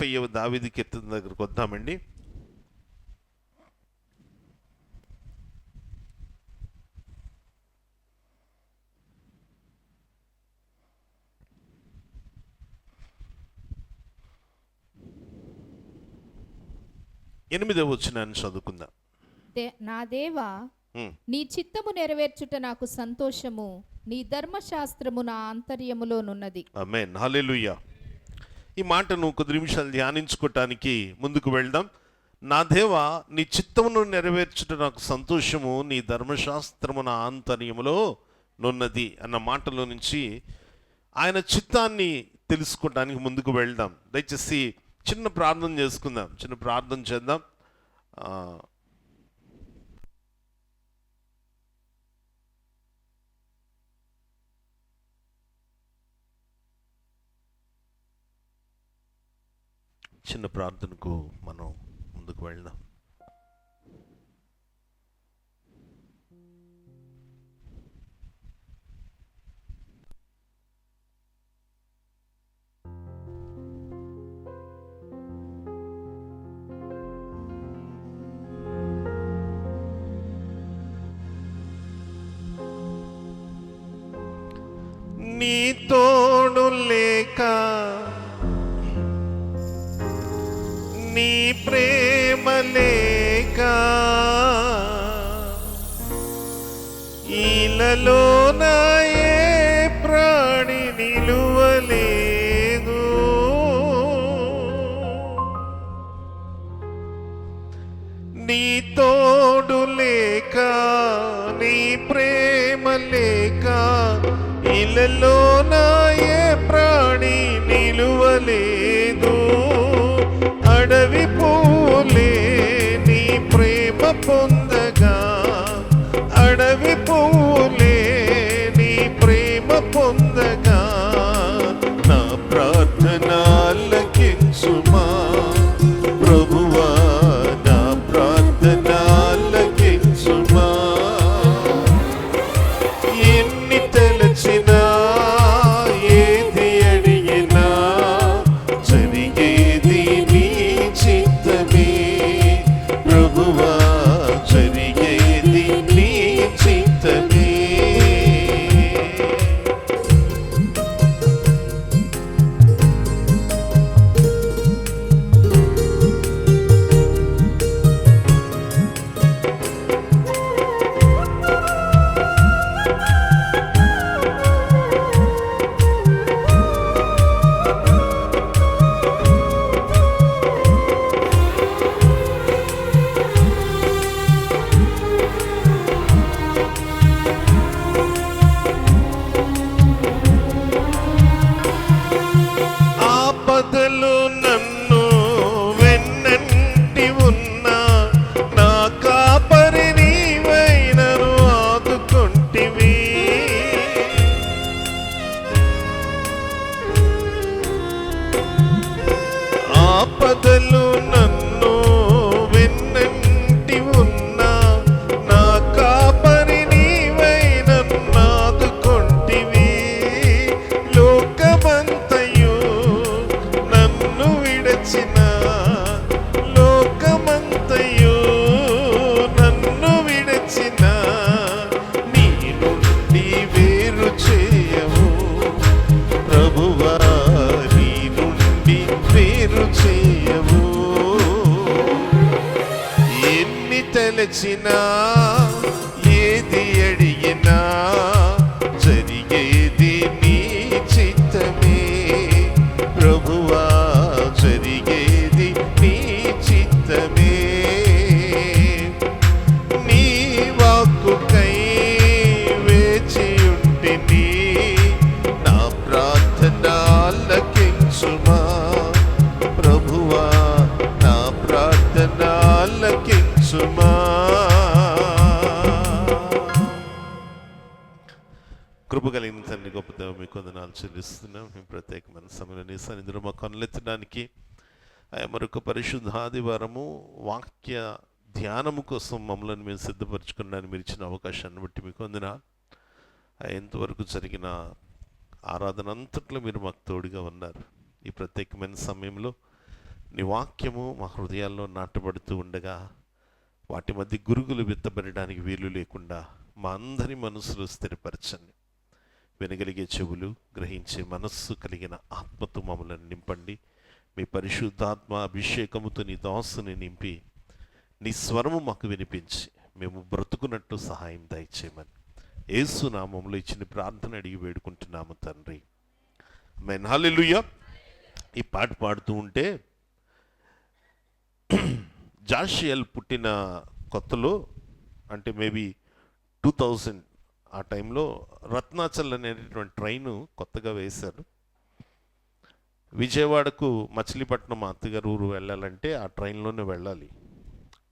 30వ దావీదు కీర్తన దగ్గరకు వద్దామండి. ఎనిమిదవ వచనాన్ని చదువుకుందాం. నా దేవా, నీ చిత్తము నెరవేర్చుట నాకు సంతోషము, నీ ధర్మశాస్త్రము నా ఆంతర్యములోనున్నది. ఆమేన్, హల్లెలూయా. ఈ మాటను కొద్ది నిమిషాలు ధ్యానించుకోవటానికి ముందుకు వెళ్దాం. నా దేవా, నీ చిత్తమును నెరవేర్చుట నాకు సంతోషము, నీ ధర్మశాస్త్రము నా ఆంతర్యములో నున్నది అన్న మాటలో నుంచి ఆయన చిత్తాన్ని తెలుసుకోవడానికి ముందుకు వెళ్దాం. దయచేసి చిన్న ప్రార్థన చేసుకుందాం, చిన్న ప్రార్థన చేద్దాం. చిన్న ప్రార్థనకు మనం ముందుకు వెళ్దాం. నీ తోడు లేక, నీ ప్రేమ లేక, ఈలలో నా ఏ ప్రాణి నిలువలేదు. నీ తోడు లేక, నీ ప్రేమ లేక, ఇలలో నా ఏ ప్రాణి నిలువలేదు. అడవి పువ్వులే నీ ప్రేమ పొందగా, అడవి పువ్వులే నీ ప్రేమ పొందగా, నా ప్రార్థన ఆలకించుమా ప్రభువా, నా ప్రార్థన ఆలకించుమా. ఎన్ని తలచినా, ఏది అడిగినా, జరిగేది నీ చిత్తమే ప్రభువా, జరిగేది నీ చిత్తమే. ఆపదలు నన్ను వెన్నంటి ఉన్నా, నా కాపరి నీవైనను ఆదుకొంటివి. ఆపదలు నన్ను వెన్నంటి ఉన్నా, నా కాపరి నీవైనను ఆదుకొంటివి. లోకమంతయు నన్ను విడచిన, లోకమంతయు నన్ను విడచిన, నీ నుండి వేరు చేయవు ప్రభువా, నీ నుండి వేరు చేయవు. ఎన్ని తలచినా, ఏది అడిగినా, జరిగేది నీ చిత్తమే ప్రభువా, జరిగేది నీ చిత్తమే. నీ వాక్కుకై వేచియుంటిని, నా ప్రార్థన ఆలకించుమా ప్రభువా, నా ప్రార్థన ఆలకించుమా. కృప కలిగిన తండ్రి, గొప్ప దేవ, మీకు వందనాలు చెల్లిస్తున్నాం. మేము ప్రత్యేకమైన సమయంలో నీ సన్నిధిలో మా కనులెత్తడానికి మరొక పరిశుద్ధ ఆదివారము వాక్య ధ్యానము కోసం మమ్మల్ని మేము సిద్ధపరచుకున్నాను. మీరు ఇచ్చిన అవకాశాన్ని బట్టి మీకు వందనాలు. ఎంతవరకు జరిగిన ఆరాధన అంతట్లో మీరు మాకు తోడుగా ఉన్నారు. ఈ ప్రత్యేకమైన సమయంలో నీ వాక్యము మా హృదయాల్లో నాటబడుతూ ఉండగా వాటి మధ్య గురుగులు విత్తబడడానికి వీలు లేకుండా మా అందరి మనసులు స్థిరపరచండి. వినగలిగే చెవులు, గ్రహించే మనస్సు కలిగిన ఆత్మతో మమ్మల్ని నింపండి. మీ పరిశుద్ధాత్మ అభిషేకముతో నీ దాసుని నింపి నీ స్వరము మాకు వినిపించి మేము బ్రతుకున్నట్టు సహాయం దయచేయమని యేసు నామములో ఇచ్చిన ప్రార్థన అడిగి వేడుకుంటున్నాము తండ్రి. ఆమేన్. హల్లెలూయా. ఈ పాట పాడుతూ ఉంటే జాషియల్ పుట్టిన కొత్తలో, అంటే మేబీ 2000 ఆ టైంలో రత్నాచల్ అనేటటువంటి ట్రైను కొత్తగా వేశారు. విజయవాడకు మచిలీపట్నం మా అత్తగారు ఊరు వెళ్ళాలంటే ఆ ట్రైన్లోనే వెళ్ళాలి.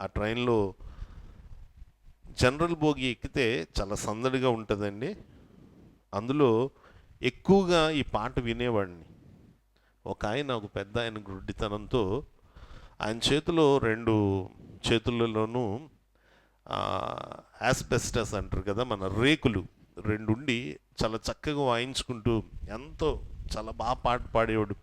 ఆ ట్రైన్లో జనరల్ బోగి ఎక్కితే చాలా సందడిగా ఉంటుందండి. అందులో ఎక్కువగా ఈ పాట వినేవాడిని. ఒక పెద్ద ఆయన గుడ్డితనంతో ఆయన చేతిలో 2 చేతులలోనూ యాస్బెస్టస్ అంటారు కదా, మన రేకులు 2 ఉండి చాలా చక్కగా వాయించుకుంటూ ఎంతో చాలా బాగా పాట పాడేవాడు.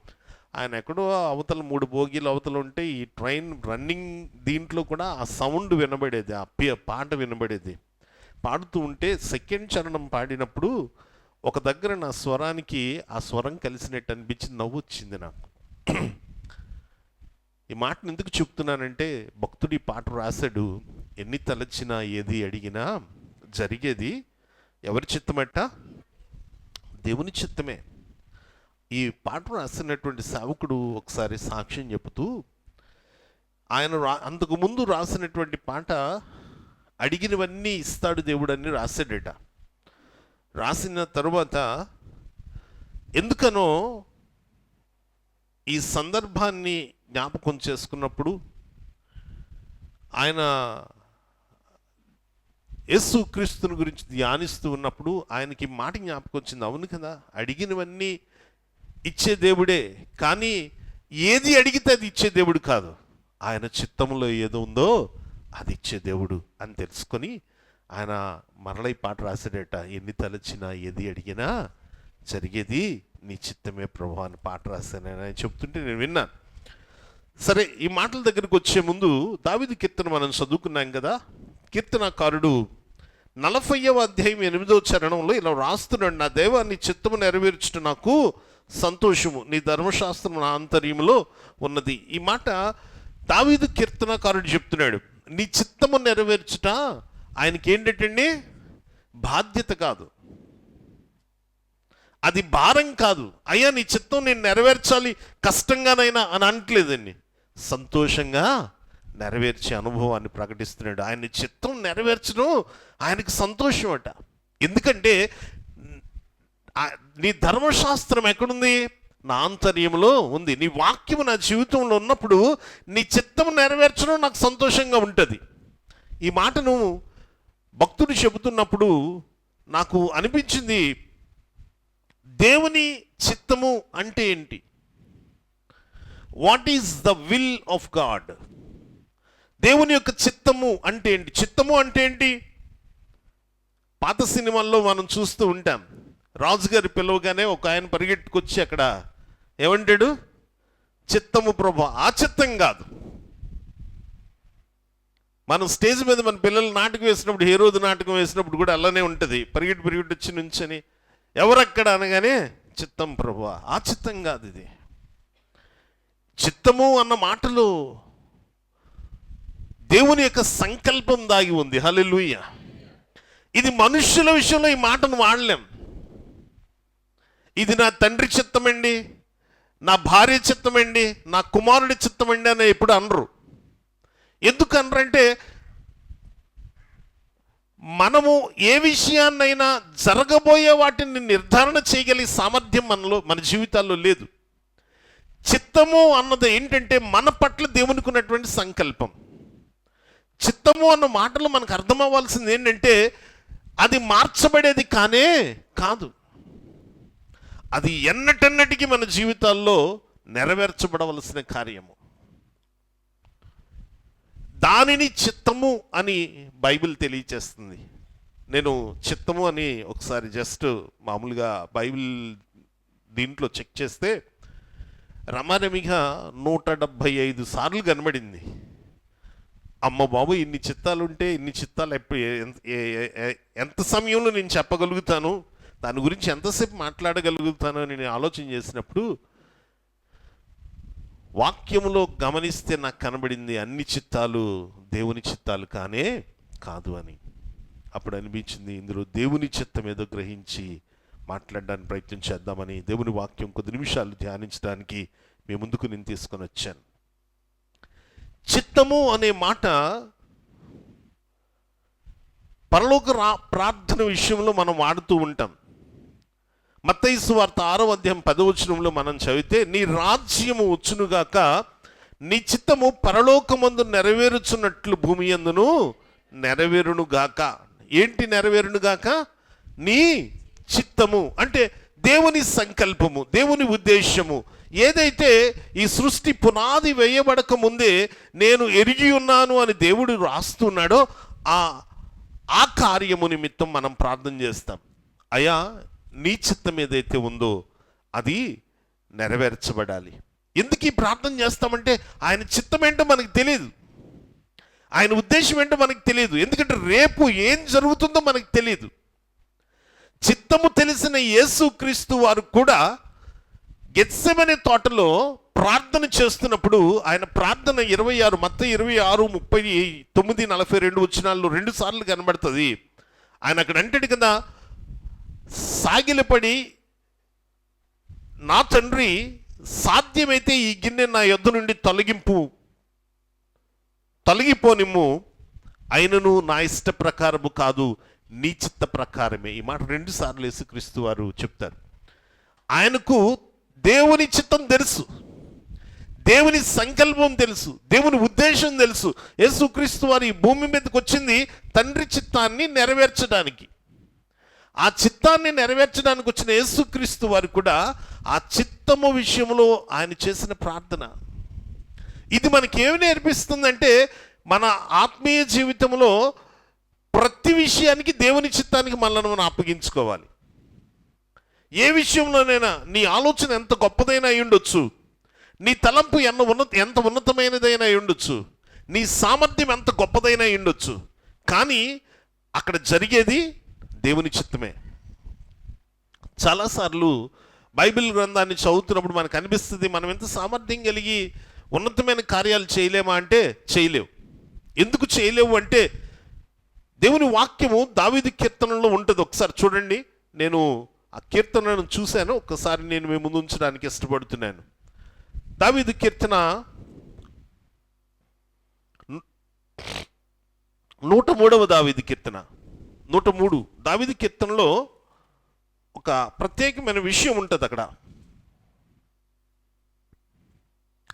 ఆయన ఎక్కడో అవతల 3 బోగీలు అవతల ఉంటే ఈ ట్రైన్ రన్నింగ్ దీంట్లో కూడా ఆ సౌండ్ వినబడేది, ఆ పాట వినబడేది. పాడుతూ ఉంటే సెకండ్ చరణం పాడినప్పుడు ఒక దగ్గర నా స్వరానికి ఆ స్వరం కలిసినట్టు అనిపించి నవ్వు వచ్చింది నాకు. ఈ మాటను ఎందుకు చెప్తున్నానంటే, భక్తుడు ఈ పాట రాశాడు, ఎన్ని తలచినా ఏది అడిగినా జరిగేది ఎవరి చిత్తమట? దేవుని చిత్తమే. ఈ పాట రాసినటువంటి సేవకుడు ఒకసారి సాక్ష్యం చెబుతూ, ఆయన అంతకు ముందు రాసినటువంటి పాట అడిగినవన్నీ ఇస్తాడు దేవుడని రాశాడట. రాసిన తరువాత ఎందుకనో ఈ సందర్భాన్ని జ్ఞాపకం చేసుకున్నప్పుడు ఆయన యేసు క్రీస్తుని గురించి ధ్యానిస్తూ ఉన్నప్పుడు ఆయనకి మాట జ్ఞాపకం వచ్చింది. అవును కదా, అడిగినవన్నీ ఇచ్చే దేవుడే, కానీ ఏది అడిగితే అది ఇచ్చే దేవుడు కాదు, ఆయన చిత్తంలో ఏదో ఉందో అది ఇచ్చే దేవుడు అని తెలుసుకొని ఆయన మరల ఈ పాట రాశాడట. ఎన్ని తలచినా ఏది అడిగినా జరిగేది నీ చిత్తమే ప్రభు అని పాట రాశాను ఆయన చెప్తుంటే నేను విన్నాను. సరే, ఈ మాటల దగ్గరికి వచ్చే ముందు దావీదు కీర్తన మనం చదువుకున్నాం కదా. కీర్తనకారుడు 40వ అధ్యాయం 8వ చరణంలో ఇలా రాస్తున్నాడు, నా దేవా నీ చిత్తము నెరవేర్చుట నాకు సంతోషము, నీ ధర్మశాస్త్రం నా ఆంతర్యంలో ఉన్నది. ఈ మాట దావీదు కీర్తనకారుడు చెప్తున్నాడు. నీ చిత్తము నెరవేర్చుట ఆయనకి ఏంటంటే బాధ్యత కాదు, అది భారం కాదు. అయ్యా నీ చిత్తం నేను నెరవేర్చాలి కష్టంగానైనా అని అనట్లేదండి, సంతోషంగా నెరవేర్చే అనుభవాన్ని ప్రకటిస్తున్నాడు. ఆయన చిత్తం నెరవేర్చడం ఆయనకి సంతోషం అట. ఎందుకంటే నీ ధర్మశాస్త్రం ఎక్కడుంది? నా ఆంతర్యంలో ఉంది. నీ వాక్యము నా జీవితంలో ఉన్నప్పుడు నీ చిత్తం నెరవేర్చడం నాకు సంతోషంగా ఉంటుంది. ఈ మాటను భక్తుడు చెబుతున్నప్పుడు నాకు అనిపించింది, దేవుని చిత్తము అంటే ఏంటి? What is the will of God? దేవుని యొక్క చిత్తము అంటే ఏంటి? చిత్తము అంటే ఏంటి? పాత సినిమాల్లో మనం చూస్తూ ఉంటాం, రాజుగారి పిలవగానే ఒక ఆయన పరిగెట్టుకొచ్చి అక్కడ ఏమంటాడు? చిత్తము ప్రభు. ఆ చిత్తం కాదు. మనం స్టేజ్ మీద మన పిల్లలు నాటకం వేసినప్పుడు, హీరోది నాటకం వేసినప్పుడు కూడా అలానే ఉంటుంది, పరిగెట్టి వచ్చి నుంచని ఎవరక్కడ అనగానే చిత్తం ప్రభు. ఆ చిత్తం కాదు ఇది. చిత్తము అన్న మాటలో దేవుని యొక్క సంకల్పం దాగి ఉంది. హల్లెలూయా. ఇది మనుష్యుల విషయంలో ఈ మాటను వాడలేం. ఇది నా తండ్రి చిత్తమండి, నా భార్య చిత్తమండి, నా కుమారుడి చిత్తమండి అని ఎప్పుడు అనరు. ఎందుకు అనరంటే, మనము ఏ విషయాన్నైనా జరగబోయే వాటిని నిర్ధారణ చేయగలిగే సామర్థ్యం మన జీవితాల్లో లేదు. చిత్తము అన్నది ఏంటంటే మన పట్ల దేవునికి ఉన్నటువంటి సంకల్పం. చిత్తము అన్న మాటలు మనకు అర్థం అవ్వాల్సింది ఏంటంటే, అది మార్చబడేది కానే కాదు, అది ఎన్నటెన్నటికీ మన జీవితాల్లో నెరవేర్చబడవలసిన కార్యము. దానిని చిత్తము అని బైబిల్ తెలియచేస్తుంది. నేను చిత్తము అని ఒకసారి జస్ట్ మామూలుగా బైబిల్ దీంట్లో చెక్ చేస్తే రమారమిగా 175 సార్లు కనబడింది. అమ్మ బాబు, ఇన్ని చిత్తాలుంటే ఇన్ని చిత్తాలు ఎప్పుడు ఎంత సమయంలో నేను చెప్పగలుగుతాను, దాని గురించి ఎంతసేపు మాట్లాడగలుగుతాను అని నేను ఆలోచన చేసినప్పుడు వాక్యములో గమనిస్తే నాకు కనబడింది అన్ని చిత్తాలు దేవుని చిత్తాలు కానే కాదు అని. అప్పుడు అనిపించింది ఇందులో దేవుని చిత్తం ఏదో గ్రహించి మాట్లాడడానికి ప్రయత్నం చేద్దామని దేవుని వాక్యం కొద్ది నిమిషాలు ధ్యానించడానికి మీ ముందుకు నేను తీసుకొని వచ్చాను. చిత్తము అనే మాట పరలోక ప్రార్థన విషయంలో మనం వాడుతూ ఉంటాం. మత్తయి సువార్త 6వ అధ్యాయం 10వ వచనంలో మనం చదివితే, నీ రాజ్యము వచ్చునుగాక, నీ చిత్తము పరలోకమందు నెరవేరుచున్నట్లు భూమి యందును నెరవేరునుగాక. ఏంటి నెరవేరునుగాక? నీ చిత్తము అంటే దేవుని సంకల్పము, దేవుని ఉద్దేశము. ఏదైతే ఈ సృష్టి పునాది వేయబడక ముందే నేను ఎరిగి ఉన్నాను అని దేవుడు రాస్తున్నాడో ఆ కార్యము నిమిత్తం మనం ప్రార్థన చేస్తాం. అయ్యా, నీ చిత్తం ఏదైతే ఉందో అది నెరవేర్చబడాలి. ఎందుకు ఈ ప్రార్థన చేస్తామంటే ఆయన చిత్తం ఏంటో మనకు తెలియదు, ఆయన ఉద్దేశం ఏంటో మనకు తెలియదు. ఎందుకంటే రేపు ఏం జరుగుతుందో మనకు తెలియదు. చిత్తము తెలిసిన యేసుక్రీస్తు వారు కూడా గెత్సెమనే తోటలో ప్రార్థన చేస్తున్నప్పుడు ఆయన ప్రార్థన 26 మత్తయి 26:39-42 వచనాల్లో 2 సార్లు కనబడుతుంది. ఆయన అక్కడ అంటాడు కదా, సాగిలపడి, నా తండ్రి సాధ్యమైతే ఈ గిన్నె నా యొద్ద నుండి తొలగిపోనిమ్ము, అయినను నా ఇష్ట ప్రకారము కాదు, నీ చిత్త ప్రకారమే. ఈ మాట 2 సార్లు యేసుక్రీస్తు వారు చెప్తారు. ఆయనకు దేవుని చిత్తం తెలుసు, దేవుని సంకల్పం తెలుసు, దేవుని ఉద్దేశం తెలుసు. యేసుక్రీస్తు వారు ఈ భూమి మీదకి వచ్చింది తండ్రి చిత్తాన్ని నెరవేర్చడానికి. ఆ చిత్తాన్ని నెరవేర్చడానికి వచ్చిన యేసుక్రీస్తు వారు కూడా ఆ చిత్తము విషయంలో ఆయన చేసిన ప్రార్థన. ఇది మనకేమి నేర్పిస్తుందంటే, మన ఆత్మీయ జీవితంలో ప్రతి విషయానికి దేవుని చిత్తానికి మనల్ని మనం అప్పగించుకోవాలి. ఏ విషయంలోనైనా నీ ఆలోచన ఎంత గొప్పదైనా అయి ఉండొచ్చు, నీ తలంపు ఎంత ఉన్నతమైనదైనా అయి ఉండొచ్చు, నీ సామర్థ్యం ఎంత గొప్పదైనా అయి ఉండొచ్చు, కానీ అక్కడ జరిగేది దేవుని చిత్తమే. చాలాసార్లు బైబిల్ గ్రంథాన్ని చదువుతున్నప్పుడు మనకు అనిపిస్తుంది మనం ఎంత సామర్థ్యం కలిగి ఉన్నతమైన కార్యాలు చేయలేమా అంటే చేయలేవు. ఎందుకు చేయలేవు అంటే దేవుని వాక్యము దావీదు కీర్తనలో ఉంటుంది. ఒకసారి చూడండి, నేను ఆ కీర్తనను చూశాను, ఒక్కసారి నేను మీ ముందు ఉంచడానికి ఇష్టపడుతున్నాను. దావీదు కీర్తన 103వ దావీదు కీర్తన 103 దావీదు కీర్తనలో ఒక ప్రత్యేకమైన విషయం ఉంటుంది.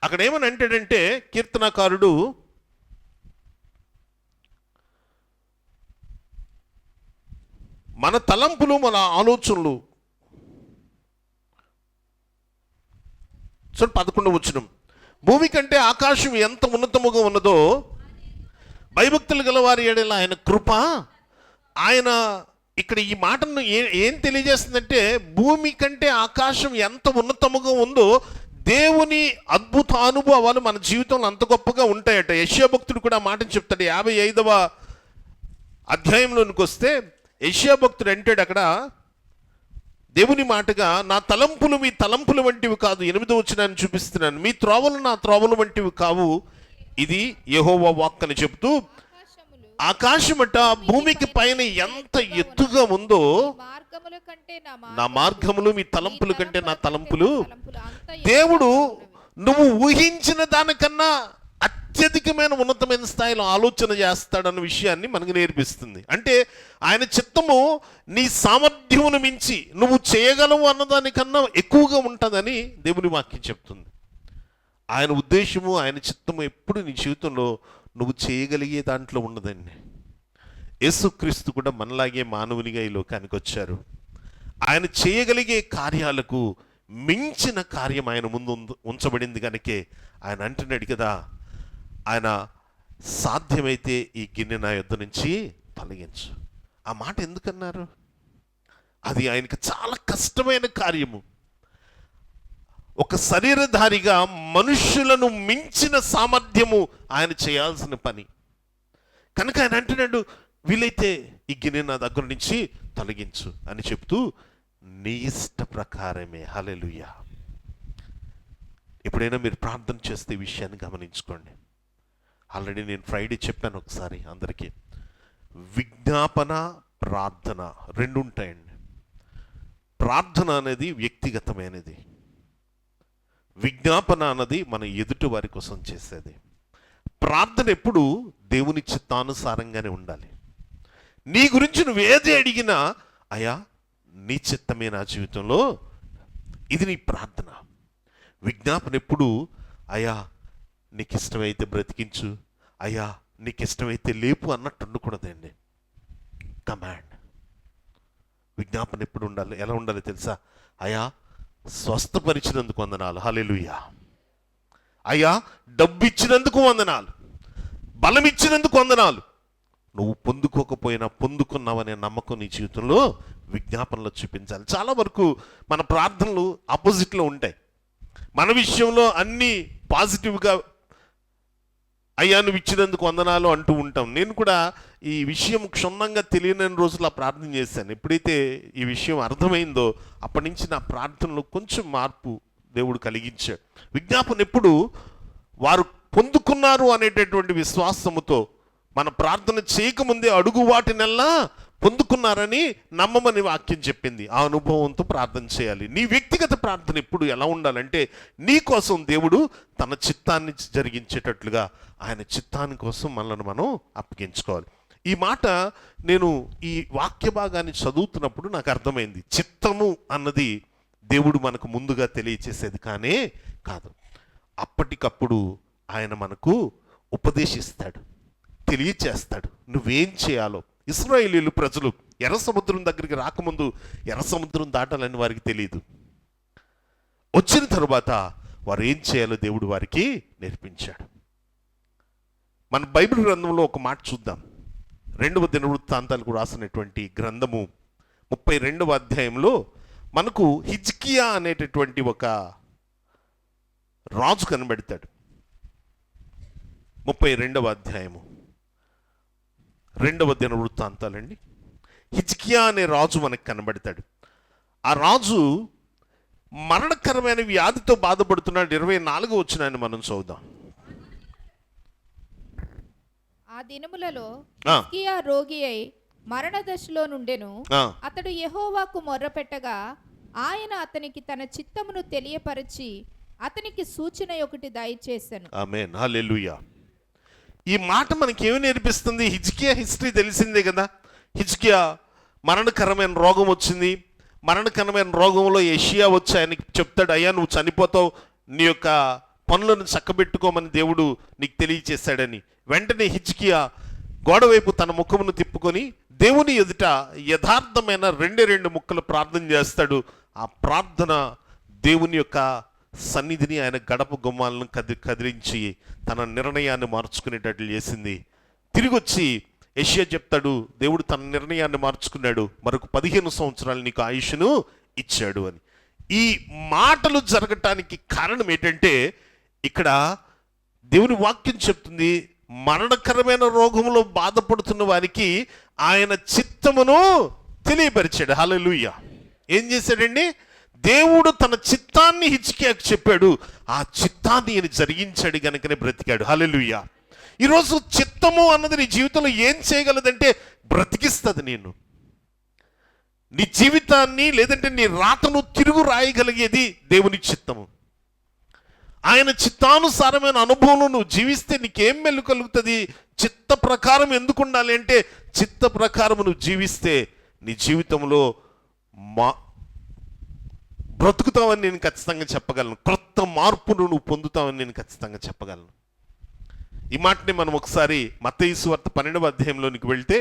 అక్కడ ఏమని అంటాడంటే కీర్తనకారుడు, మన తలంపులు మన ఆలోచనలు, 11వ వచనం, భూమి కంటే ఆకాశం ఎంత ఉన్నతముగా ఉన్నదో భయభక్తులు గల వారి ఎడల ఆయన కృప. ఆయన ఇక్కడ ఈ మాటను ఏం తెలియజేస్తుందంటే, భూమి కంటే ఆకాశం ఎంత ఉన్నతముగా ఉందో దేవుని అద్భుత అనుభవాలు మన జీవితంలో అంత గొప్పగా ఉంటాయట. యెషయా భక్తుడు కూడా ఆ మాటను చెప్తాడు. 55వ అధ్యాయంలోనికి వస్తే యెషయా భక్తుడు అంటాడు అక్కడ దేవుని మాటగా, నా తలంపులు మీ తలంపులు వంటివి కాదు. 8వ వచనాన్ని చూపిస్తున్నాను, మీ త్రోవలు నా త్రోవలు వంటివి కావు, ఇది యెహోవా వాక్ అని చెప్తూ, ఆకాశమట భూమికి పైన ఎంత ఎత్తుగా ఉందో నా మార్గములు మీ తలంపుల కంటే నా తలంపులు. దేవుడు నువ్వు ఊహించిన దానికన్నా అత్యధికమైన ఉన్నతమైన స్థాయిలో ఆలోచన చేస్తాడన్న విషయాన్ని మనకు నేర్పిస్తుంది. అంటే ఆయన చిత్తము నీ సామర్థ్యమును మించి నువ్వు చేయగలవు అన్నదానికన్నా ఎక్కువగా ఉంటుందని దేవుని వాక్యం చెప్తుంది. ఆయన ఉద్దేశము, ఆయన చిత్తము ఎప్పుడు నీ జీవితంలో నువ్వు చేయగలిగే దాంట్లో ఉండదండి. యేసుక్రీస్తు కూడా మనలాగే మానవునిగా ఈ లోకానికి వచ్చారు. ఆయన చేయగలిగే కార్యాలకు మించిన కార్యం ఆయన ముందు ఉంచబడింది కనుకే ఆయన అంటున్నాడు కదా, ఆయన సాధ్యమైతే ఈ గిన్నె నా యొద్ద నుంచి తొలగించు. ఆ మాట ఎందుకన్నారు? అది ఆయనకు చాలా కష్టమైన కార్యము. ఒక శరీరధారిగా మనుష్యులను మించిన సామర్థ్యము ఆయన చేయాల్సిన పని. కనుక ఆయన అంటున్నాడు, వీలైతే ఈ గిన్నె నా దగ్గర నుంచి తొలగించు అని చెప్తూ నీ ఇష్ట ప్రకారమే. హల్లెలూయా. ఎప్పుడైనా మీరు ప్రార్థన చేస్తే ఈ విషయాన్ని గమనించుకోండి. ఆల్రెడీ నేను ఫ్రైడే చెప్పాను ఒకసారి అందరికీ. విజ్ఞాపన, ప్రార్థన రెండు ఉంటాయండి. ప్రార్థన అనేది వ్యక్తిగతమైనది, విజ్ఞాపన అన్నది మన ఎదుటి వారి కోసం చేసేది. ప్రార్థన ఎప్పుడు దేవుని చిత్తానుసారంగానే ఉండాలి. నీ గురించి నువ్వు ఏది అడిగినా, అయ్యా నీ చిత్తమే నా జీవితంలో, ఇది నీ ప్రార్థన. విజ్ఞాపన ఎప్పుడు, అయ్యా నీకు ఇష్టమైతే బ్రతికించు, అయ్యా నీకు ఇష్టమైతే లేపు అన్నట్టు ఉండకూడదండి. కమాండ్. విజ్ఞాపన ఎప్పుడు ఉండాలి, ఎలా ఉండాలి తెలుసా? అయ్యా స్వస్థపరిచినందుకు వందనాలు, హల్లెలూయా. అయ్యా డబ్బు ఇచ్చినందుకు వందనాలు, బలం ఇచ్చినందుకు వందనాలు. నువ్వు పొందుకోకపోయినా పొందుకున్నావనే నమ్మకం నీ జీవితంలో విజ్ఞాపనలో చూపించాలి. చాలా వరకు మన ప్రార్థనలు ఆపోజిట్లో ఉంటాయి. మన విషయంలో అన్నీ పాజిటివ్గా అయ్యా నువ్వు ఇచ్చినందుకు వందనాలు అంటూ ఉంటాం. నేను కూడా ఈ విషయం క్షుణ్ణంగా తెలియని రోజులు ఆ ప్రార్థన చేశాను. ఎప్పుడైతే ఈ విషయం అర్థమైందో అప్పటి నుంచి నా ప్రార్థనలో కొంచెం మార్పు దేవుడు కలిగించాడు. విజ్ఞాపన ఎప్పుడు వారు పొందుకున్నారు అనేటటువంటి విశ్వాసముతో, మన ప్రార్థన చేయకముందే అడుగు వాటినల్లా పొందుకున్నారని నమ్మమని వాక్యం చెప్పింది. ఆ అనుభవంతో ప్రార్థన చేయాలి. నీ వ్యక్తిగత ప్రార్థన ఎప్పుడు ఎలా ఉండాలంటే, నీ కోసం దేవుడు తన చిత్తాన్ని జరిగించేటట్లుగా ఆయన చిత్తాన్ని కోసం మనల్ని మనం అప్పగించుకోవాలి. ఈ మాట నేను ఈ వాక్య భాగాన్ని చదువుతున్నప్పుడు నాకు అర్థమైంది. చిత్తము అన్నది దేవుడు మనకు ముందుగా తెలియచేసేది కానే కాదు. అప్పటికప్పుడు ఆయన మనకు ఉపదేశిస్తాడు, తెలియచేస్తాడు నువ్వేం చేయాలో. ఇశ్రాయేలీయులు ప్రజలు ఎర్ర సముద్రం దగ్గరికి రాకముందు ఎర్ర సముద్రం దాటాలని వారికి తెలియదు. వచ్చిన తరువాత వారు ఏం చేయాలో దేవుడు వారికి నేర్పించాడు. మన బైబిల్ గ్రంథంలో ఒక మాట చూద్దాం. 2వ దినవృత్తాంతాలకు రాసినటువంటి గ్రంథము 32వ అధ్యాయంలో మనకు హిజ్కియా అనేటటువంటి ఒక రాజు కనబడతాడు. 32వ అధ్యాయము 2వ దినవృత్తాంతాలండి. హిజ్కియా అనే రాజు మనకు కనబడతాడు. ఆ రాజు మరణకరమైన వ్యాధితో బాధపడుతున్నాడు. 24వ వచనాన్ని మనం చదువుదాం. ఆ దినములలో హిజ్కియా రోగి అయి మరణ దశలో నుండెను. అతడు యెహోవాకు మొర్రపెట్టగా ఆయన అతనికి తన చిత్తమును తెలియపరిచి అతనికి సూచన ఒకటి దయచేసెను. ఆమేన్, హల్లెలూయా. ఈ మాట మనకి ఏమి నేర్పిస్తుంది? హిజ్కియా హిస్టరీ తెలిసిందే కదా. హిజ్కియా మరణకరమైన రోగం వచ్చింది. మరణకరమైన రోగంలో యెషయా వచ్చి ఆయనకి చెప్తాడు, అయ్యా నువ్వు చనిపోతావు, నీ యొక్క పనులను చక్కబెట్టుకోమని దేవుడు నీకు తెలియచేశాడని. వెంటనే హిజ్కియా గోడవైపు తన ముఖమును తిప్పుకొని దేవుని ఎదుట యథార్థమైన 2 ముక్కలు ప్రార్థన చేస్తాడు. ఆ ప్రార్థన దేవుని యొక్క సన్నిధిని, ఆయన గడప గుమ్మాలను కదిలించి తన నిర్ణయాన్ని మార్చుకునేటట్లు చేసింది. తిరిగి వచ్చి యెషయా చెప్తాడు, దేవుడు తన నిర్ణయాన్ని మార్చుకున్నాడు, మరొక 15 సంవత్సరాలు నీకు ఆయుష్ను ఇచ్చాడు అని. ఈ మాటలు జరగటానికి కారణం ఏంటంటే, ఇక్కడ దేవుని వాక్యం చెప్తుంది, మరణకరమైన రోగంలో బాధపడుతున్న వారికి ఆయన చిత్తమును తెలియపరిచాడు. హల్లెలూయా. ఏం చేశాడండి? దేవుడు తన చిత్తాన్ని హిజ్కియాకు చెప్పాడు. ఆ చిత్తాన్ని ఈయన జరిగించాడు, గనుకనే బ్రతికాడు. హల్లెలూయా. ఈరోజు చిత్తము అన్నది నీ జీవితంలో ఏం చేయగలదంటే బ్రతికిస్తుంది నేను. నీ జీవితాన్ని లేదంటే నీ రాతను తిరుగు రాయగలిగేది దేవుని చిత్తము. ఆయన చిత్తానుసారమైన అనుభవంలో నువ్వు జీవిస్తే నీకేం మెల్లు కలుగుతుంది? చిత్త ప్రకారం ఎందుకు ఉండాలి అంటే, చిత్త ప్రకారం నువ్వు జీవిస్తే నీ జీవితంలో బ్రతుకుతావని నేను ఖచ్చితంగా చెప్పగలను. క్రొత్త మార్పును నువ్వు పొందుతావని నేను ఖచ్చితంగా చెప్పగలను. ఈ మాటని మనం ఒకసారి మత్తయి సువార్త 12వ అధ్యాయంలోనికి వెళ్తే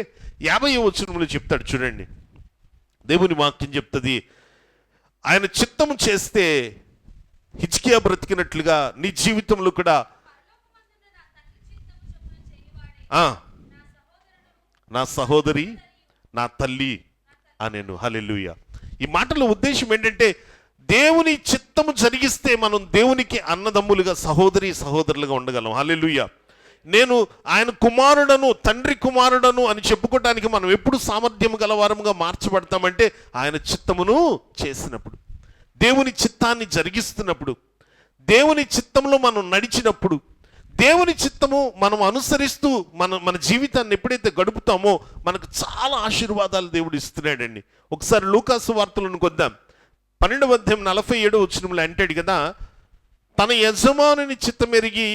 50వ వచనంలో చెప్తాడు. చూడండి, దేవుని వాక్యం చెప్తుంది, ఆయన చిత్తము చేస్తే హిజ్కియా బ్రతికినట్లుగా నీ జీవితంలో కూడా నా సహోదరి నా తల్లి అనేను. హల్లెలూయా. ఈ మాటల ఉద్దేశం ఏంటంటే, దేవుని చిత్తము జరిగిస్తే మనం దేవునికి అన్నదమ్ములుగా, సహోదరులుగా ఉండగలం. హల్లెలూయా. నేను ఆయన కుమారుడను, తండ్రి కుమారుడను అని చెప్పుకోవడానికి మనం ఎప్పుడు సామర్థ్యం గలవారముగా మార్చబడతామంటే ఆయన చిత్తమును చేసినప్పుడు, దేవుని చిత్తాన్ని జరిగిస్తున్నప్పుడు, దేవుని చిత్తంలో మనం నడిచినప్పుడు, దేవుని చిత్తము మనం అనుసరిస్తూ మన జీవితాన్ని ఎప్పుడైతే గడుపుతామో మనకు చాలా ఆశీర్వాదాలు దేవుడు ఇస్తున్నాడండి. ఒకసారి లూకాసు వార్తలను కొద్దాం. 12వ అధ్యాయం 47వ వచనంలో అంటాడు కదా, తన యజమానుని చిత్తమెరిగి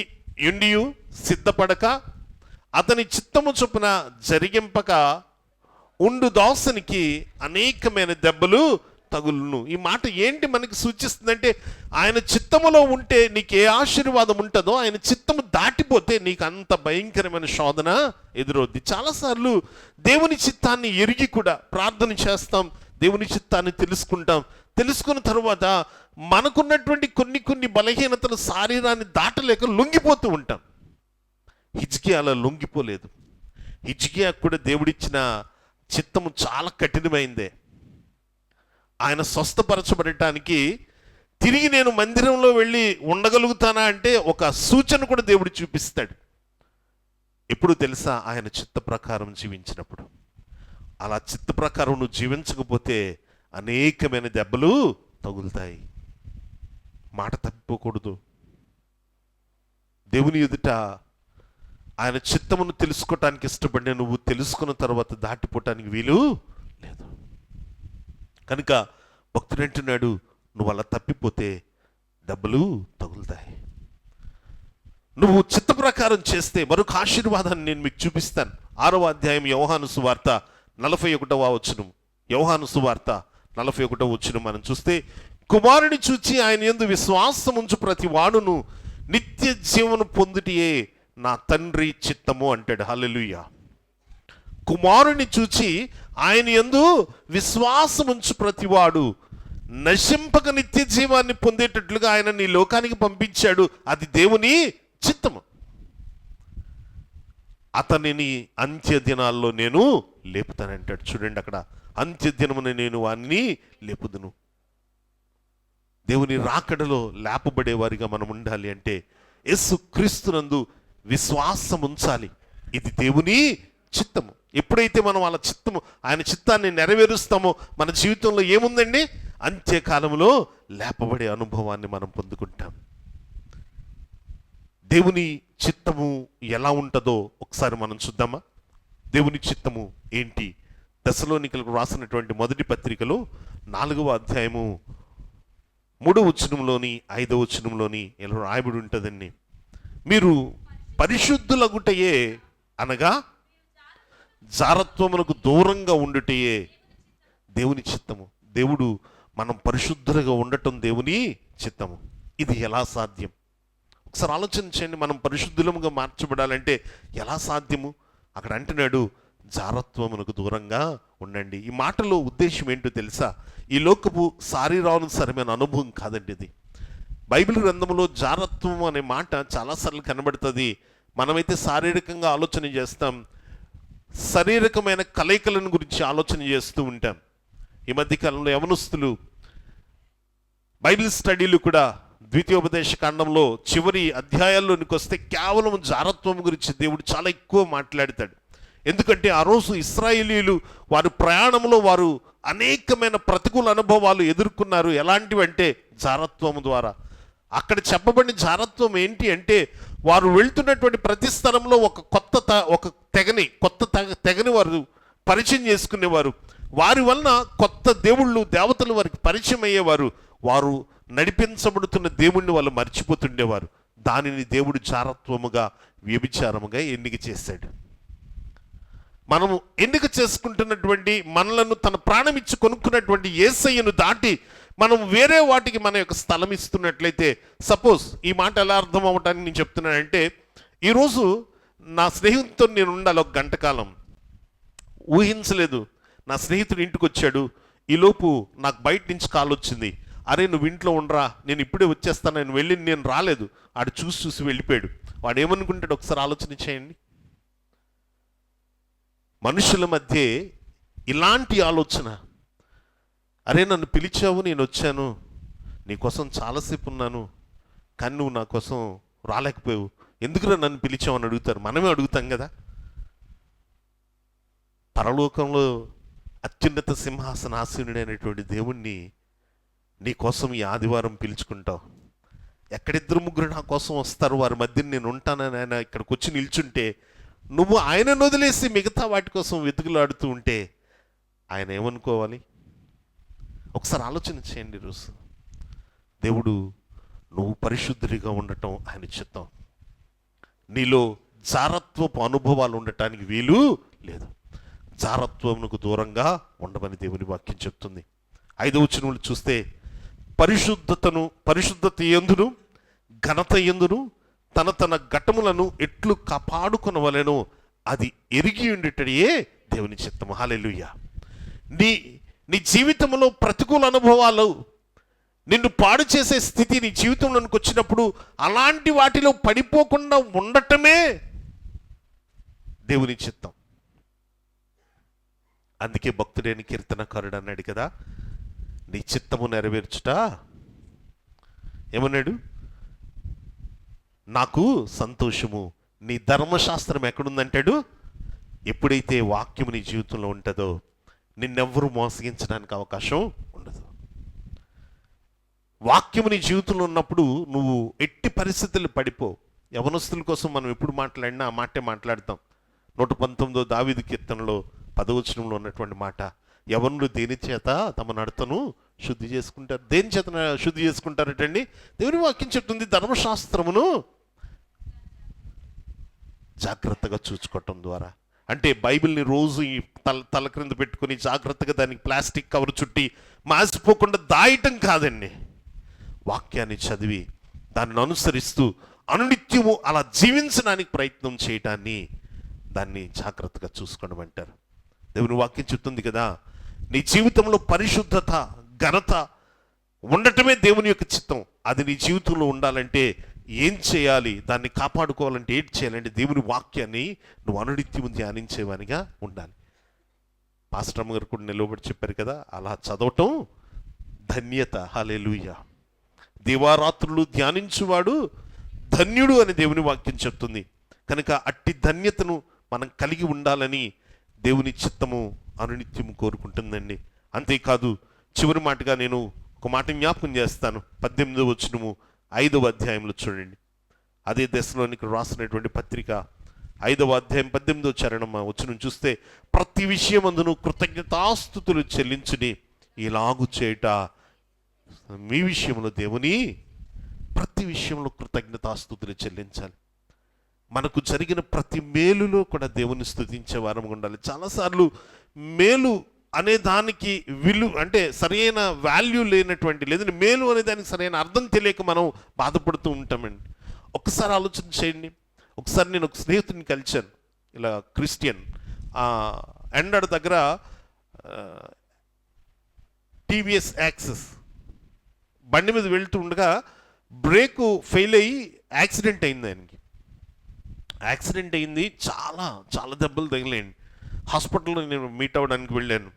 యుండియు సిద్ధపడక అతని చిత్తము చొప్పున జరిగింపక ఉండు దాసునికి అనేకమైన దెబ్బలు తగులును. ఈ మాట ఏంటి మనకి సూచిస్తుందంటే, ఆయన చిత్తములో ఉంటే నీకు ఏ ఆశీర్వాదం ఉంటుందో, ఆయన చిత్తము దాటిపోతే నీకు అంత భయంకరమైన శోధన ఎదురవుద్ది. చాలాసార్లు దేవుని చిత్తాన్ని ఎరిగి కూడా ప్రార్థన చేస్తాం, దేవుని చిత్తాన్ని తెలుసుకున్న తర్వాత మనకున్నటువంటి కొన్ని బలహీనతలు శరీరాన్ని దాటలేక లొంగిపోతూ ఉంటాం. హిజ్కియా అలా లొంగిపోలేదు. హిజ్కియా కూడా దేవుడిచ్చిన చిత్తము చాలా కఠినమైందే. ఆయన స్వస్థపరచబడటానికి తిరిగి నేను మందిరంలో వెళ్ళి ఉండగలుగుతానా అంటే ఒక సూచన కూడా దేవుడు చూపిస్తాడు. ఎప్పుడు తెలుసా? ఆయన చిత్త ప్రకారం జీవించినప్పుడు. అలా చిత్త ప్రకారం నువ్వు జీవించకపోతే అనేకమైన దెబ్బలు తగులుతాయి. మాట తప్పిపోకూడదు. దేవుని ఎదుట ఆయన చిత్తమును తెలుసుకోవటానికి ఇష్టపడిన నువ్వు తెలుసుకున్న తర్వాత దాటిపోవటానికి వీలు లేదు. కనుక భక్తుడు అంటున్నాడు, నువ్వు అలా తప్పిపోతే దెబ్బలు తగులుతాయి. నువ్వు చిత్త ప్రకారం చేస్తే మరొక ఆశీర్వాదాన్ని నేను మీకు చూపిస్తాను. 6వ అధ్యాయం యోహాను సువార్త 41వ వచనం. యోహాను సువార్త 41వ వచనం మనం చూస్తే, కుమారుని చూచి ఆయన యందు విశ్వాసముంచు ప్రతి వాడును నిత్య జీవను పొందుటియే నా తండ్రి చిత్తము అంటాడు. హల్లెలూయా. కుమారుని చూచి ఆయన యందు విశ్వాసముంచు ప్రతివాడు నశింపక నిత్య జీవాన్ని పొందేటట్లుగా ఆయన నీ లోకానికి పంపించాడు. అది దేవుని చిత్తము. అతనిని అంత్య దినాల్లో నేను లేపుతానంటాడు. చూడండి, అక్కడ అంత్య దినమున నేను వారిని లేపుదును. దేవుని రాకడలో లేపబడే వారిగా మనం ఉండాలి అంటే యేసు క్రీస్తునందు విశ్వాసం ఉంచాలి. ఇది దేవుని చిత్తము. ఎప్పుడైతే మనం వాళ్ళ చిత్తము, ఆయన చిత్తాన్ని నెరవేరుస్తామో మన జీవితంలో ఏముందండి? అంత్యకాలంలో లేపబడే అనుభవాన్ని మనం పొందుకుంటాం. దేవుని చిత్తము ఎలా ఉంటుందో ఒకసారి మనం చూద్దామా? దేవుని చిత్తము ఏంటి? దశలోనికలకు రాసినటువంటి మొదటి పత్రికలో 4వ అధ్యాయము 3వ వచనంలోని 5వ వచనంలోని ఇలా రాయబడి ఉంటుందండి, మీరు పరిశుద్ధులగుటయే అనగా జారత్వమునకు దూరంగా ఉండుటయే దేవుని చిత్తము. దేవుడు మనం పరిశుద్ధులుగా ఉండటం దేవుని చిత్తము. ఇది ఎలా సాధ్యం? ఒకసారి ఆలోచించండి. మనం పరిశుద్ధులముగా మార్చబడాలంటే ఎలా సాధ్యము? అక్కడ అంటున్నాడు, జారత్వమునకు దూరంగా ఉండండి. ఈ మాటలో ఉద్దేశం ఏంటో తెలుసా? ఈ లోకపు శారీరానుసరమైన అనుభవం కాదండి ఇది. బైబిల్ గ్రంథంలో జారత్వం అనే మాట చాలాసార్లు కనబడుతుంది. మనమైతే శారీరకంగా ఆలోచన చేస్తాం, శారీరకమైన కలయికలను గురించి ఆలోచన చేస్తూ ఉంటాం. ఈ మధ్యకాలంలో యవనస్తులు బైబిల్ స్టడీలు కూడా ద్వితీయోపదేశ కాండంలో చివరి అధ్యాయాల్లోనికి వస్తే కేవలం జారత్వం గురించి దేవుడు చాలా ఎక్కువ మాట్లాడతాడు. ఎందుకంటే ఆ రోజు ఇశ్రాయేలీయులు వారి ప్రయాణంలో వారు అనేకమైన ప్రతికూల అనుభవాలు ఎదుర్కొన్నారు. ఎలాంటివంటే జారత్వం ద్వారా. అక్కడ చెప్పబడిన జారత్వం ఏంటి అంటే, వారు వెళ్తున్నటువంటి ప్రతి స్థలంలో ఒక కొత్త తెగని వారు పరిచయం చేసుకునేవారు. వారి వలన కొత్త దేవతలు వారికి పరిచయం అయ్యేవారు. వారు నడిపించబడుతున్న దేవుణ్ణి వాళ్ళు మర్చిపోతుండేవారు. దానిని దేవుడు జారత్వముగా, వ్యభిచారముగా ఎన్నిక చేశాడు. మనము ఎన్నిక చేసుకుంటున్నటువంటి, మనలను తన ప్రాణం ఇచ్చి కొనుక్కున్నటువంటి యేసయ్యను దాటి మనం వేరే వాటికి మన యొక్క స్థలం ఇస్తున్నట్లయితే, సపోజ్ ఈ మాట ఎలా అర్థం అవ్వటానికి నేను చెప్తున్నానంటే, ఈరోజు నా స్నేహితుడితో నేను ఉండాలి ఒక గంట కాలం. ఊహించలేదు, నా స్నేహితుడు ఇంటికి వచ్చాడు, ఈలోపు నాకు బయట నుంచి కాల్ వచ్చింది, అరే నువ్వు ఇంట్లో ఉండరా, నేను ఇప్పుడే వచ్చేస్తాను, నేను రాలేదు. ఆడు చూసి వెళ్ళిపోయాడు. వాడు ఏమనుకుంటాడు? ఒకసారి ఆలోచన చేయండి. మనుషుల మధ్య ఇలాంటి ఆలోచన, అరే నన్ను పిలిచావు, నేను వచ్చాను, నీకోసం చాలాసేపు ఉన్నాను, కానీ నువ్వు నా కోసం రాలేకపోయావు, ఎందుకురా నన్ను పిలిచావు అని అడుగుతారు. మనమే అడుగుతాం కదా. పరలోకంలో అత్యున్నత సింహాసనాసీనుడైనటువంటి దేవుణ్ణి నీ కోసం ఈ ఆదివారం పిలుచుకుంటావు. ఎక్కడిద్దరు ముగ్గురు నా కోసం వస్తారు, వారి మధ్య నేను ఉంటానని ఆయన ఇక్కడికి వచ్చి నిల్చుంటే, నువ్వు ఆయనను వదిలేసి మిగతా వాటి కోసం వెతుకులాడుతూ ఉంటే ఆయన ఏమనుకోవాలి? ఒకసారి ఆలోచన చేయండి. ఈరోజు దేవుడు నువ్వు పరిశుద్ధుడిగా ఉండటం ఆయన చిత్తం. నీలో జారత్వపు అనుభవాలు ఉండటానికి వీలు లేదు. జారత్వమునకు దూరంగా ఉండమని దేవుని వాక్యం చెప్తుంది. 5వ వచనంలో చూస్తే, పరిశుద్ధత యందును ఘనత యందును తన తన ఘటములను ఎట్లు కాపాడుకొనవలెనో అది ఎరిగి ఉండేటయే దేవుని చిత్తము. హల్లెలూయా. నీ జీవితంలో ప్రతికూల అనుభవాలు నిన్ను పాడు చేసే స్థితి నీ జీవితంలోనికి వచ్చినప్పుడు అలాంటి వాటిలో పడిపోకుండా ఉండటమే దేవుని చిత్తం. అందుకే భక్తుడైన కీర్తనకారుడు అన్నాడు కదా, నీ చిత్తము నెరవేర్చుట ఏమన్నాడు? నాకు సంతోషము. నీ ధర్మశాస్త్రం ఎక్కడుందంటాడు? ఎప్పుడైతే వాక్యము నీ జీవితంలో ఉంటుందో నిన్నెవ్వరూ మోసగించడానికి అవకాశం ఉండదు. వాక్యము నీ జీవితంలో ఉన్నప్పుడు నువ్వు ఎట్టి పరిస్థితులు పడిపో. యవనస్తుల కోసం మనం ఎప్పుడు మాట్లాడినా ఆ మాటే మాట్లాడతాం. 119 దావీదు కీర్తనలో 10వ వచనంలో ఉన్నటువంటి మాట, యవనులు దేని చేత తమ నడతను శుద్ధి చేసుకుంటారు. దేని చేత శుద్ధి చేసుకుంటారటండి? దేవుని వాక్యం చెప్తుంది, ధర్మశాస్త్రమును జాగ్రత్తగా చూసుకోవటం ద్వారా. అంటే బైబిల్ని రోజు ఈ తల క్రింద పెట్టుకుని జాగ్రత్తగా దానికి ప్లాస్టిక్ కవర్ చుట్టి మాసిపోకుండా దాయటం కాదండి. వాక్యాన్ని చదివి దాన్ని అనుసరిస్తూ అనునిత్యము అలా జీవించడానికి ప్రయత్నం చేయటాన్ని దాన్ని జాగ్రత్తగా చూసుకోవడం అంటారు. దేవుని వాక్యం చెప్తుంది కదా, నీ జీవితంలో పరిశుద్ధత ఘనత ఉండటమే దేవుని యొక్క చిత్తం. అది నీ జీవితంలో ఉండాలంటే ఏం చేయాలి? దాన్ని కాపాడుకోవాలంటే ఏం చేయాలంటే దేవుని వాక్యాన్ని నువ్వు అనునిత్యము ధ్యానించేవానిగా ఉండాలి. పాస్టర్ గారు కూడా నిలబడి చెప్పారు కదా, అలా చదవటం ధన్యత. హల్లెలూయా. దివారాత్రులు ధ్యానించువాడు ధన్యుడు అని దేవుని వాక్యం చెప్తుంది. కనుక అట్టి ధన్యతను మనం కలిగి ఉండాలని దేవుని చిత్తము అనునిత్యము కోరుకుంటుందండి. అంతేకాదు, చివరి మాటగా నేను ఒక మాట జ్ఞాపకం చేస్తాను. 18వ వచనము 5వ అధ్యాయంలో చూడండి. అదే దశలోనికి రాసినటువంటి పత్రిక 5వ అధ్యాయం 18వ వచనం చూస్తే, ప్రతి విషయమందును కృతజ్ఞతాస్తుతులు చెల్లించుని ఇలాగు చేయుట మీ విషయంలో దేవుని, ప్రతి విషయంలో కృతజ్ఞతాస్తుతులు చెల్లించాలి. మనకు జరిగిన ప్రతి మేలులో కూడా దేవుని స్తుతించే వారంగా ఉండాలి. చాలాసార్లు మేలు అనే దానికి అంటే సరైన వాల్యూ లేనటువంటి, లేదంటే మేలు అనే దానికి సరైన అర్థం తెలియక మనం బాధపడుతూ ఉంటామండి. ఒక్కసారి ఆలోచన చేయండి. ఒకసారి నేను ఒక స్నేహితుడిని కలిశాను, ఇలా క్రిస్టియన్. ఎండాడ దగ్గర టీవీఎస్ యాక్సెస్ బండి మీద వెళ్తూ ఉండగా బ్రేకు ఫెయిల్ అయ్యి యాక్సిడెంట్ అయింది. ఆయనకి యాక్సిడెంట్ అయింది, చాలా చాలా దెబ్బలు తగిలేయండి. హాస్పిటల్లో నేను మీట్ అవ్వడానికి వెళ్ళాను.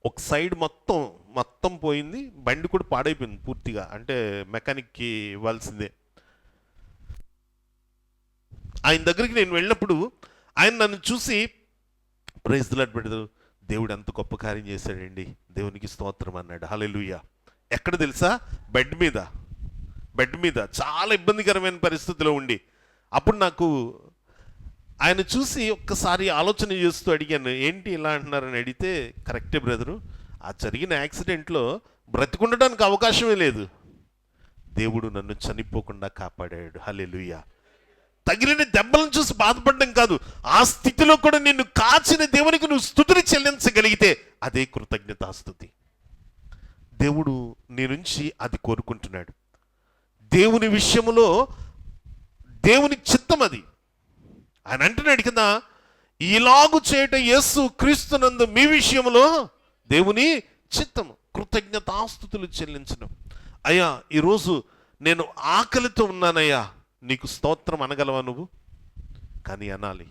ఒక సైడ్ మొత్తం పోయింది, బండి కూడా పాడైపోయింది పూర్తిగా. అంటే మెకానిక్కి ఇవ్వాల్సిందే. ఆయన దగ్గరికి నేను వెళ్ళినప్పుడు ఆయన నన్ను చూసి, ప్రైజ్ ది లార్డ్ బ్రదర్, దేవుడు ఎంత గొప్ప కార్యం చేశాడండి, దేవునికి స్తోత్రం అన్నాడు. హల్లెలూయా. ఎక్కడ తెలుసా? బెడ్ మీద చాలా ఇబ్బందికరమైన పరిస్థితిలో ఉండి. అప్పుడు నాకు ఆయన చూసి ఒక్కసారి ఆలోచన చేస్తూ అడిగాను, ఏంటి ఇలా అంటున్నారని అడిగితే, కరెక్టే బ్రదరు, ఆ జరిగిన యాక్సిడెంట్లో బ్రతికుండడానికి అవకాశమే లేదు, దేవుడు నన్ను చనిపోకుండా కాపాడాడు. హల్లెలూయా. తగిలిన దెబ్బలను చూసి బాధపడడం కాదు, ఆ స్థితిలో కూడా నిన్ను కాచిన దేవునికి నువ్వు స్తుతిని చెల్లించగలిగితే అదే కృతజ్ఞతాస్తుతి. దేవుడు నీ నుంచి అది కోరుకుంటున్నాడు. దేవుని విషయంలో దేవుని చిత్తం అది. ఆయన అంటున్నాడు కదా, ఇలాగు చేయట యేసు క్రీస్తునందు మీ విషయంలో దేవుని చిత్తము, కృతజ్ఞతాస్తుతులు చెల్లించడం. అయ్యా, ఈరోజు నేను ఆకలితో ఉన్నానయ్యా, నీకు స్తోత్రం అనగలవా నువ్వు? కానీ అనాలి.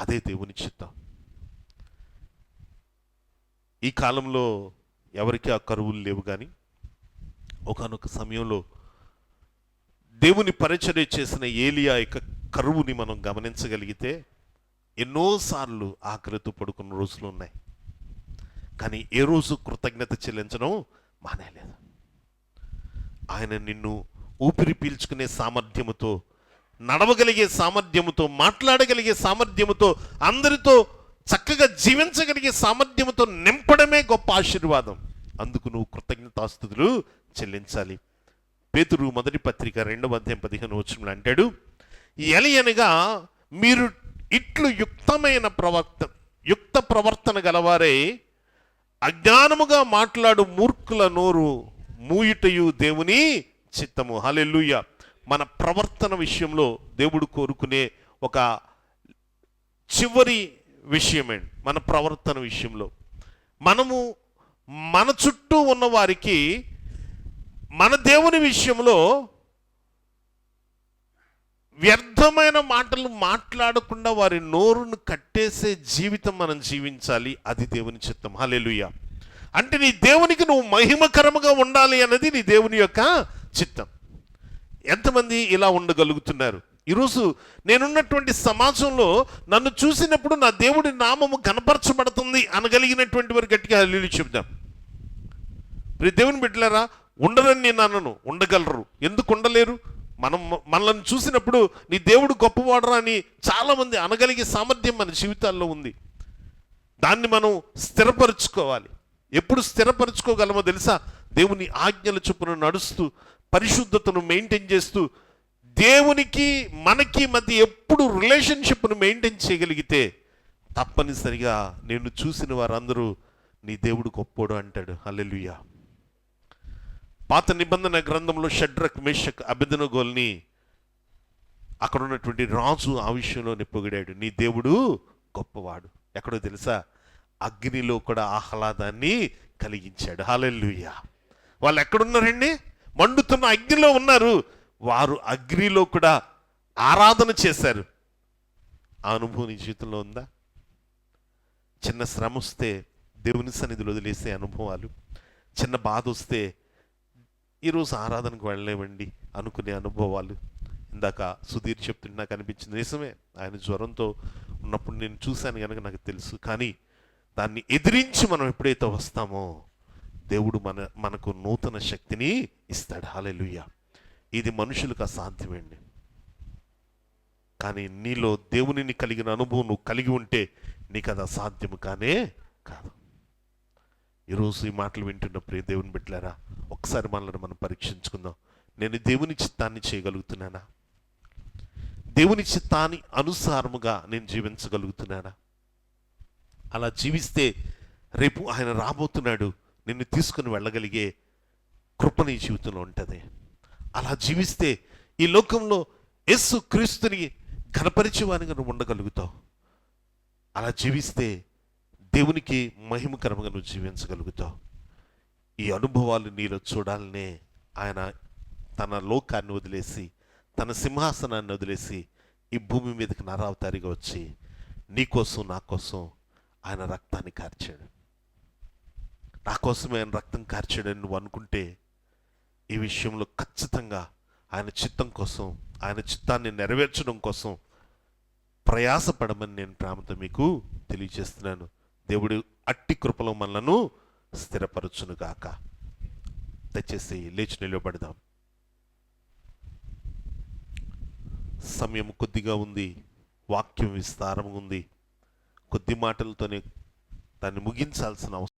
అదే దేవుని చిత్తం. ఈ కాలంలో ఎవరికి ఆ కరువులు లేవు. కానీ ఒకానొక సమయంలో దేవుని పరిచర్య చేసిన ఏలియా యొక్క కరువుని మనం గమనించగలిగితే ఎన్నోసార్లు ఆకలితో పడుకున్న రోజులు ఉన్నాయి. కానీ ఏ రోజు కృతజ్ఞత చెల్లించడం మానేలేదు. ఆయన నిన్ను ఊపిరి పీల్చుకునే సామర్థ్యముతో, నడవగలిగే సామర్థ్యముతో, మాట్లాడగలిగే సామర్థ్యముతో, అందరితో చక్కగా జీవించగలిగే సామర్థ్యముతో నింపడమే గొప్ప ఆశీర్వాదం. అందుకు నువ్వు కృతజ్ఞతాస్తుతులు చెల్లించాలి. పేతురు మొదటి పత్రిక 2:15 అంటాడు, ఎలయనగా మీరు ఇట్లు యుక్త ప్రవర్తన గలవారై అజ్ఞానముగా మాట్లాడు మూర్ఖుల నోరు మూయుటయు దేవుని చిత్తము. హల్లెలూయా. మన ప్రవర్తన విషయంలో దేవుడు కోరుకునే ఒక చివరి విషయమేంటి, మన ప్రవర్తన విషయంలో మనము మన చుట్టూ ఉన్న వారికి మన దేవుని విషయంలో వ్యర్థమైన మాటలు మాట్లాడకుండా వారి నోరును కట్టేసే జీవితం మనం జీవించాలి. అది దేవుని చిత్తం. హల్లెలూయా. అంటే నీ దేవునికి నువ్వు మహిమకరముగా ఉండాలి అన్నది నీ దేవుని యొక్క చిత్తం. ఎంతమంది ఇలా ఉండగలుగుతున్నారు? ఈరోజు నేనున్నటువంటి సమాజంలో నన్ను చూసినప్పుడు నా దేవుడి నామము కనపరచబడుతుంది అనగలిగినటువంటి వారు గట్టిగా హల్లెలూయా చెప్దాం. దేవుని బిడ్డలారా, ఉండరని నేను అన్నను, ఉండగలరు. ఎందుకు ఉండలేరు? మనల్ని చూసినప్పుడు నీ దేవుడు గొప్పవాడరా అని చాలామంది అనగలిగే సామర్థ్యం మన జీవితాల్లో ఉంది. దాన్ని మనం స్థిరపరచుకోవాలి. ఎప్పుడు స్థిరపరచుకోగలమో తెలుసా? దేవుని ఆజ్ఞల చొప్పున నడుస్తూ, పరిశుద్ధతను మెయింటైన్ చేస్తూ, దేవునికి మనకి మధ్య ఎప్పుడు రిలేషన్షిప్ను మెయింటైన్ చేయగలిగితే తప్పనిసరిగా నేను చూసిన వారందరూ నీ దేవుడు గొప్పోడు అంటాడు. హల్లెలూయా. పాత నిబంధన గ్రంథంలో షడ్రక్, మేషక్, అబెదనెగోల్ని అక్కడ ఉన్నటువంటి రాజు ఆ విషయంలోనే పొగిడాడు. నీ దేవుడు గొప్పవాడు. ఎక్కడో తెలుసా? అగ్నిలో కూడా ఆహ్లాదాన్ని కలిగించాడు. హల్లెలూయా. వాళ్ళు ఎక్కడున్నారండి? మండుతున్న అగ్నిలో ఉన్నారు. వారు అగ్నిలో కూడా ఆరాధన చేశారు. ఆ అనుభవం నీ జీవితంలో ఉందా? చిన్న శ్రమ వస్తే దేవుని సన్నిధిలో వదిలేసే అనుభవాలు, చిన్న బాధ వస్తే ఈరోజు ఆరాధనకు వెళ్ళలేమండి అనుకునే అనుభవాలు. ఇందాక సుధీర్ చెప్తుంటే నాకు అనిపించింది, నిజమే. ఆయన జ్వరంతో ఉన్నప్పుడు నేను చూశాను కనుక నాకు తెలుసు. కానీ దాన్ని ఎదిరించి మనం ఎప్పుడైతే వస్తామో దేవుడు మనకు నూతన శక్తిని ఇస్తాడు. హల్లెలూయా. ఇది మనుషులకు అసాధ్యమండి. కానీ నీలో దేవునిని కలిగిన అనుభవం నువ్వు కలిగి ఉంటే నీకు అది అసాధ్యము కానే కాదు. ఈరోజు ఈ మాటలు వింటున్న ప్రియ దేవుని బిడ్డలారా, ఒకసారి మనల్ని మనం పరీక్షించుకుందాం. నేను దేవుని చిత్తాన్ని చేయగలుగుతున్నానా? దేవుని చిత్తాన్ని అనుసారముగా నేను జీవించగలుగుతున్నానా? అలా జీవిస్తే రేపు ఆయన రాబోతున్నాడు, నిన్ను తీసుకుని వెళ్ళగలిగే కృప నీ జీవితంలో ఉంటుంది. అలా జీవిస్తే ఈ లోకంలో యేసు క్రీస్తుని ఘనపరిచేవానిగా నువ్వు ఉండగలుగుతావు. అలా జీవిస్తే దేవునికి మహిమకరంగా నువ్వు జీవించగలుగుతావు. ఈ అనుభవాలు నీలో చూడాలనే ఆయన తన లోకాన్ని వదిలేసి, తన సింహాసనాన్ని వదిలేసి ఈ భూమి మీదకి నరావతారిగా వచ్చి నీకోసం, నా కోసం ఆయన రక్తాన్ని కార్చాడు. నా కోసమే ఆయన రక్తం కార్చాడని నువ్వు అనుకుంటే ఈ విషయంలో ఖచ్చితంగా ఆయన చిత్తం కోసం, ఆయన చిత్తాన్ని నెరవేర్చడం కోసం ప్రయాసపడమని నేను ప్రేమతో మీకు తెలియజేస్తున్నాను. దేవుడు అట్టి కృపలో మనలను స్థిరపరచును గాక. దయచేసి లేచి నిలబడదాం. సమయం కొద్దిగా ఉంది, వాక్యం విస్తారంగా ఉంది. కొద్ది మాటలతోనే దాన్ని ముగించాల్సిన అవసరం